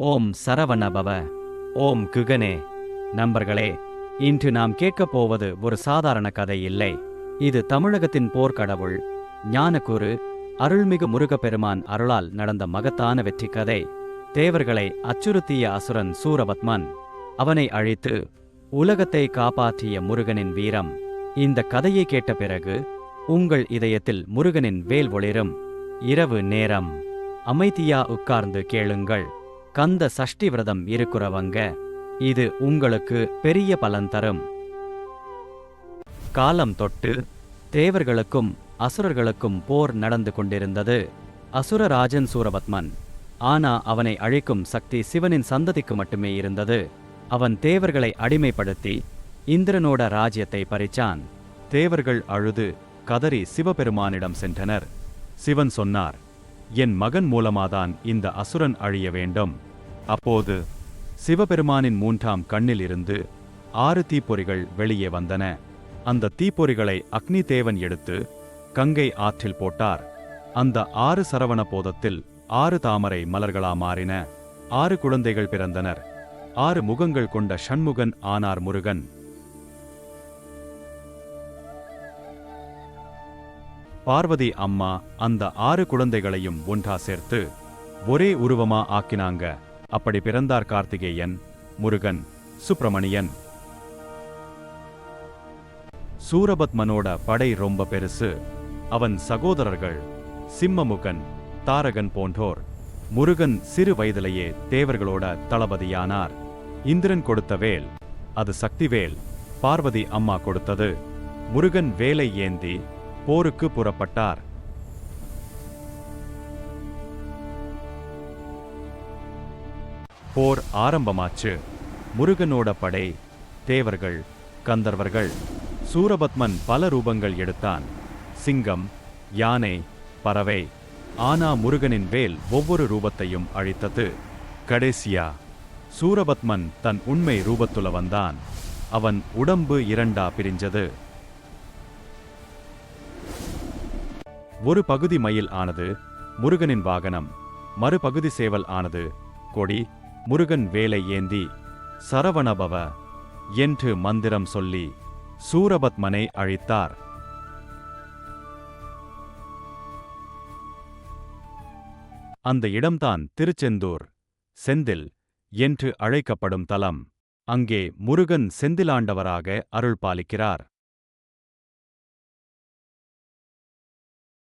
ஓம் சரவணபவ. ஓம் குகனே. நண்பர்களே, இன்று நாம் கேட்கப் போவது ஒரு சாதாரண கதை இல்லை. இது தமிழகத்தின் போர்க்கடவுள் ஞானகுரு அருள்மிகு முருகப்பெருமான் அருளால் நடந்த மகத்தான வெற்றி கதை. தேவர்களை அச்சுறுத்திய அசுரன் சூரபத்மன், அவனை அழித்து உலகத்தை காப்பாற்றிய முருகனின் வீரம். இந்த கதையை கேட்ட பிறகு உங்கள் இதயத்தில் முருகனின் வேல் ஒளிரும். இரவு நேரம், அமைதியா உட்கார்ந்து கேளுங்கள். கந்த சஷ்டி விரதம் இருக்கிறவங்க, இது உங்களுக்கு பெரிய பலன் தரும். காலம் தொட்டு தேவர்களுக்கும் அசுரர்களுக்கும் போர் நடந்து கொண்டிருந்தது. அசுரராஜன் சூரபத்மன். ஆனா அவனை அழிக்கும் சக்தி சிவனின் சந்ததிக்கு மட்டுமே இருந்தது. அவன் தேவர்களை அடிமைப்படுத்தி இந்திரனோட ராஜ்யத்தை பறிச்சான். தேவர்கள் அழுது கதறி சிவபெருமானிடம் சென்றனர். சிவன் சொன்னார், என் மகன் மூலமாதான் இந்த அசுரன் அழிய வேண்டும். அப்போது சிவபெருமானின் மூன்றாம் கண்ணில் இருந்து 6 தீப்பொறிகள் வெளியே வந்தன. அந்த தீப்பொறிகளை அக்னி தேவன் எடுத்து கங்கை ஆற்றில் போட்டார். அந்த 6 சரவண போதத்தில் 6 தாமரை மலர்களா மாறின. 6 குழந்தைகள் பிறந்தனர். 6 முகங்கள் கொண்ட ஷண்முகன் ஆனார் முருகன். பார்வதி அம்மா அந்த 6 குழந்தைகளையும் ஒன்றா சேர்த்து ஒரே உருவமா ஆக்கினாங்க. அப்படி பிறந்தார் கார்த்திகேயன், முருகன், சுப்பிரமணியன். சூரபத்மனோட படை ரொம்ப பெருசு. அவன் சகோதரர்கள் சிம்மமுகன், தாரகன் போன்றோர். முருகன் சிறு வயதிலேயே தேவர்களோட தளபதியானார். இந்திரன் கொடுத்த வேல், அது சக்திவேல். பார்வதி அம்மா கொடுத்தது. முருகன் வேலை ஏந்தி போருக்கு புறப்பட்டார். போர் ஆரம்பமாச்சு. முருகனோட படை, தேவர்கள், கந்தர்வர்கள். சூரபத்மன் பல ரூபங்கள் எடுத்தான். சிங்கம், யானை, பறவை. ஆனா முருகனின் வேல் ஒவ்வொரு ரூபத்தையும் அழித்தது. கடைசியா சூரபத்மன் தன் உண்மை ரூபத்துல வந்தான். அவன் உடம்பு 2ஆ பிரிஞ்சது. ஒரு பகுதி மயில் ஆனது, முருகனின் வாகனம். மறுபகுதி சேவல் ஆனது, கொடி. முருகன் வேலை ஏந்தி சரவணபவ என்று மந்திரம் சொல்லி சூரபத்மனை அழித்தார். அந்த இடம்தான் திருச்செந்தூர், செந்தில் என்று அழைக்கப்படும் தலம். அங்கே முருகன் செந்திலாண்டவராக அருள் பாலிக்கிறார்.